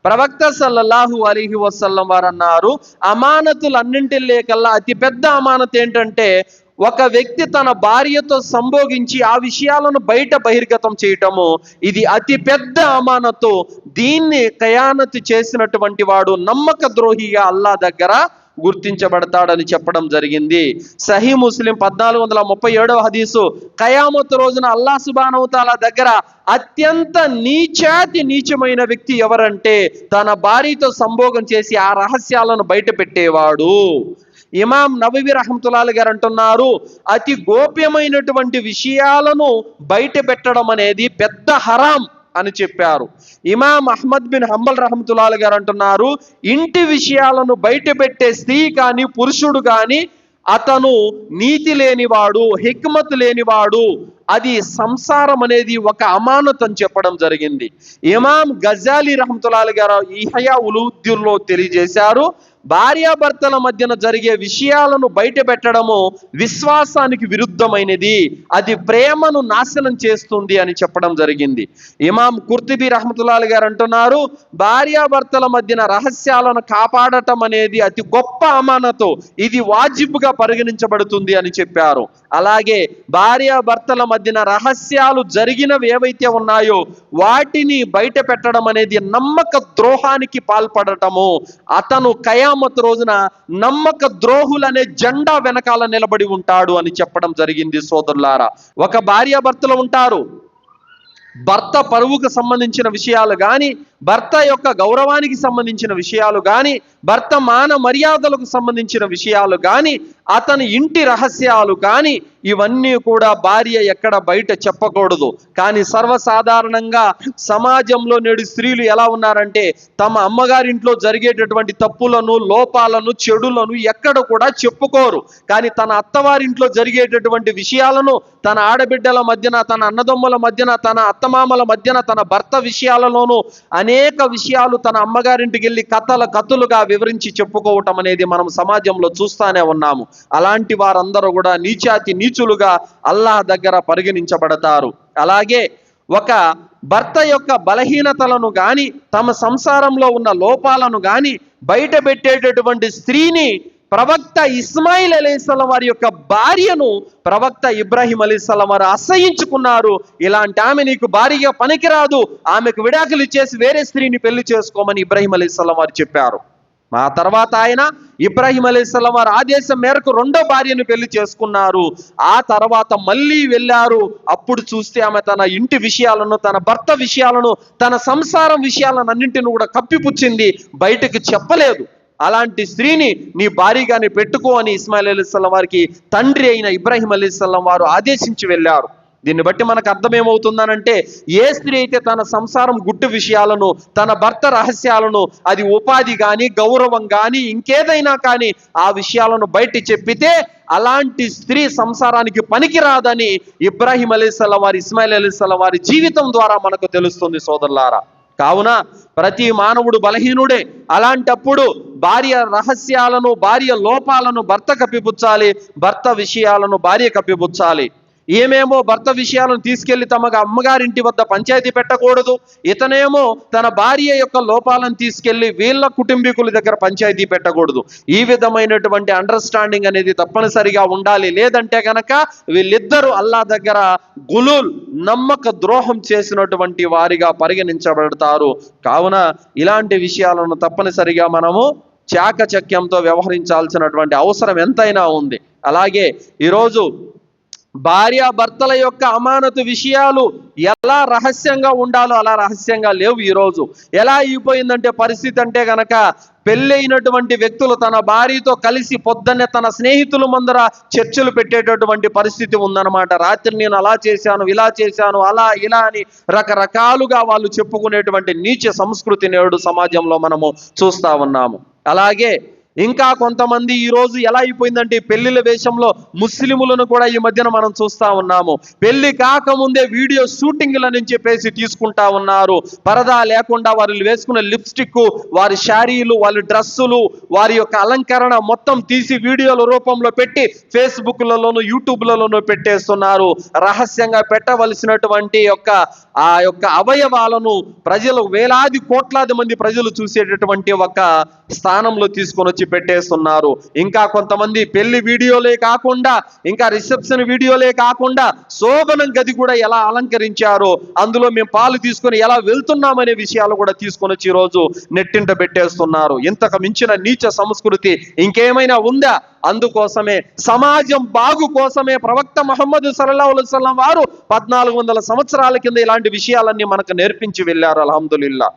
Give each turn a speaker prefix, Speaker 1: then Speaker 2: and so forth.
Speaker 1: ప్రవక్త సల్లల్లాహు అలైహి వసల్లం వారు అన్నారు, అమానతులన్నింటికల్లా అతిపెద్ద అమానత్ ఏంటంటే ఒక వ్యక్తి తన భార్యతో సంభోగించి ఆ విషయాలను బయట బహిర్గతం చేయటము, ఇది అతి పెద్ద అమానతు. దీన్ని ఖయానతు చేసినటువంటి వాడు నమ్మక ద్రోహిగా అల్లా దగ్గర గుర్తించబడతాడని చెప్పడం జరిగింది. సహీ ముస్లిం 1437వ హదీసు, ఖయామత్ రోజున అల్లా సుబ్హానహు వ తఆలా దగ్గర అత్యంత నీచమైన వ్యక్తి ఎవరంటే తన భార్యతో సంభోగం చేసి ఆ రహస్యాలను బయట పెట్టేవాడు. ఇమాం నవవి రహమతుల్లాహి గారు అంటున్నారు, అతి గోప్యమైనటువంటి విషయాలను బయట పెట్టడం అనేది పెద్ద హరాం అని చెప్పారు. ఇమాం అహ్మద్ బిన్ హంబల్ రహమతుల్లాహి గారు అంటున్నారు, ఇంటి విషయాలను బయట పెట్టే స్త్రీ కానీ పురుషుడు కానీ అతను నీతి లేనివాడు, హిక్మత్ లేనివాడు. అది సంసారం అనేది ఒక అమానత్ అని చెప్పడం జరిగింది. ఇమాం గజాలి రహమతుల్లాహి గారు ఇహ్యా ఉలూద్దీన్లో తెలియజేశారు, భార్యాభర్తల మధ్యన జరిగే విషయాలను బయట పెట్టడము విశ్వాసానికి విరుద్ధమైనది, అది ప్రేమను నాశనం చేస్తుంది అని చెప్పడం జరిగింది. ఇమాం కుర్తుబీ రహమతుల్లాహి గారు అంటున్నారు, భార్యాభర్తల మధ్యన రహస్యాలను కాపాడటం అనేది అతి గొప్ప అమానతు, ఇది వాజిబుగా పరిగణించబడుతుంది అని చెప్పారు. అలాగే భార్యాభర్తల మధ్యన రహస్యాలు జరిగినవి ఏవైతే ఉన్నాయో వాటిని బయట పెట్టడం అనేది నమ్మక ద్రోహానికి పాల్పడటము. అతను ఖయామత్ రోజున నమ్మక ద్రోహులనే జెండా వెనకాల నిలబడి ఉంటాడు అని చెప్పడం జరిగింది. సోదరులారా, ఒక భార్యాభర్తలు ఉంటారు, భర్త పరువుకు సంబంధించిన విషయాలు కానీ, భర్త యొక్క గౌరవానికి సంబంధించిన విషయాలు కానీ, భర్త మాన మర్యాదలకు సంబంధించిన విషయాలు కానీ, అతని ఇంటి రహస్యాలు కానీ, ఇవన్నీ కూడా భార్య ఎక్కడ బయట చెప్పకూడదు. కానీ సర్వసాధారణంగా సమాజంలో నేడు స్త్రీలు ఎలా ఉన్నారంటే తమ అమ్మగారింట్లో జరిగేటటువంటి తప్పులను, లోపాలను, చెడులను ఎక్కడ కూడా చెప్పుకోరు. కానీ తన అత్తవారింట్లో జరిగేటటువంటి విషయాలను తన ఆడబిడ్డల మధ్యన, తన అన్నదమ్ముల మధ్యన, తన అత్తమామల మధ్యన, తన భర్త విషయాలలోనూ అనేక విషయాలు తన అమ్మగారింటికి వెళ్ళి కథలుగా వివరించి చెప్పుకోవటం అనేది మనం సమాజంలో చూస్తానే ఉన్నాము. అలాంటి వారందరూ కూడా నీచాతి నీచులుగా అల్లాహ్ దగ్గర పరిగణించబడతారు. అలాగే ఒక భర్త యొక్క బలహీనతలను కానీ, తమ సంసారంలో ఉన్న లోపాలను కానీ బయట పెట్టేటటువంటి స్త్రీని ప్రవక్త ఇస్మాయిల్ అలైహిస్సలాం వారి యొక్క భార్యను ప్రవక్త ఇబ్రాహీం అలైహిస్సలాం వారు అసహ్యించుకున్నారు. ఇలాంటి ఆమె నీకు భార్యగా పనికిరాదు, ఆమెకు విడాకులు ఇచ్చేసి వేరే స్త్రీని పెళ్లి చేసుకోమని ఇబ్రాహీం అలైహిస్సలాం వారు చెప్పారు. ఆ తర్వాత ఆయన ఇబ్రాహీం అలైహిస్సలాం వారి ఆదేశం మేరకు రెండో భార్యను పెళ్లి చేసుకున్నారు. ఆ తర్వాత మళ్ళీ వెళ్ళారు. అప్పుడు చూస్తే ఆమె తన ఇంటి విషయాలను, తన భర్త విషయాలను, తన సంసారం విషయాలను అన్నింటిని కూడా కప్పిపుచ్చింది, బయటకు చెప్పలేదు. అలాంటి స్త్రీని నీ భార్యగాని పెట్టుకో అని ఇస్మాయిల్ అలైహిస్సలాం వారికి తండ్రి అయిన ఇబ్రాహీం అలైహిస్సలాం వారు ఆదేశించి వెళ్ళారు. దీన్ని బట్టి మనకు అర్థం ఏమవుతుందనంటే, ఏ స్త్రీ అయితే తన సంసారం గుట్టు విషయాలను, తన భర్త రహస్యాలను, అది ఉపాధి కానీ, గౌరవం కానీ, ఇంకేదైనా కానీ ఆ విషయాలను బయట చెప్పితే అలాంటి స్త్రీ సంసారానికి పనికిరాదని ఇబ్రాహీం అలైహిస్సలాం వారి, ఇస్మాయిల్ అలైహిస్సలాం వారి జీవితం ద్వారా మనకు తెలుస్తుంది. సోదరులారా, కావున ప్రతి మానవుడు బలహీనుడే. అలాంటప్పుడు భార్య రహస్యాలను, భార్య లోపాలను భర్త కప్పిపుచ్చాలి, భర్త విషయాలను భార్య కప్పిపుచ్చాలి. ఏమేమో భర్త విషయాలను తీసుకెళ్లి తమ అమ్మగారింటి వద్ద పంచాయతీ పెట్టకూడదు, ఇతనేమో తన భార్య యొక్క లోపాలను తీసుకెళ్లి వీళ్ళ కుటుంబీకుల దగ్గర పంచాయతీ పెట్టకూడదు. ఈ విధమైనటువంటి అండర్స్టాండింగ్ అనేది తప్పనిసరిగా ఉండాలి. లేదంటే గనక వీళ్ళిద్దరూ అల్లాహ్ దగ్గర గులూల్, నమ్మక ద్రోహం చేసినటువంటి వారిగా పరిగణించబడతారు. కావున ఇలాంటి విషయాలను తప్పనిసరిగా మనము చాకచక్యంతో వ్యవహరించాల్సినటువంటి అవసరం ఎంతైనా ఉంది. అలాగే ఈరోజు భార్యాభర్తల యొక్క అమానతు విషయాలు ఎలా రహస్యంగా ఉండాలో అలా రహస్యంగా లేవు. ఈరోజు ఎలా అయిపోయిందంటే పరిస్థితి అంటే గనక, పెళ్ళైనటువంటి వ్యక్తులు తన భార్యతో కలిసి పొద్దున్నే తన స్నేహితుల ముందర చర్చలు పెట్టేటటువంటి పరిస్థితి ఉందన్నమాట. రాత్రి నేను అలా చేశాను, ఇలా చేశాను, అలా ఇలా అని రకరకాలుగా వాళ్ళు చెప్పుకునేటువంటి నీచ సంస్కృతి నేడు సమాజంలో మనము చూస్తా ఉన్నాము. అలాగే ఇంకా కొంతమంది ఈ రోజు ఎలా అయిపోయిందంటే పెళ్లిళ్ళ వేషంలో ముస్లిములను కూడా ఈ మధ్యన మనం చూస్తా ఉన్నాము. పెళ్లి కాకముందే వీడియో షూటింగ్లని చెప్పేసి తీసుకుంటా ఉన్నారు. పరదా లేకుండా వారు వేసుకున్న లిప్స్టిక్, వారి శారీలు, వాళ్ళ డ్రెస్సులు, వారి యొక్క అలంకరణ మొత్తం తీసి వీడియోల రూపంలో పెట్టి ఫేస్బుక్లలోను యూట్యూబ్లలోనూ పెట్టేస్తున్నారు. రహస్యంగా పెట్టవలసినటువంటి ఆ యొక్క అవయవాలను ప్రజలు, వేలాది కోట్లాది మంది ప్రజలు చూసేటటువంటి ఒక స్థానంలో తీసుకొని వచ్చి పెట్టేస్తున్నారు. ఇంకా కొంతమంది పెళ్లి వీడియోలే కాకుండా, ఇంకా రిసెప్షన్ వీడియోలే కాకుండా శోభనం గది కూడా ఎలా అలంకరించారో, అందులో మేము పాలు తీసుకొని ఎలా వెళ్తున్నామనే విషయాలు కూడా తీసుకొని వచ్చి ఈరోజు నెట్టింట పెట్టేస్తున్నారు. ఇంతకు మించిన నీచ సంస్కృతి ఇంకేమైనా ఉందా? అందుకోసమే, సమాజం బాగు కోసమే ప్రవక్త ముహమ్మద్ సల్లల్లాహు అలైహి వసల్లం వారు 1400 సంవత్సరాల కింద ఇలాంటి విషయాలన్నీ మనకు నేర్పించి వెళ్ళారు. అల్హమ్దులిల్లా.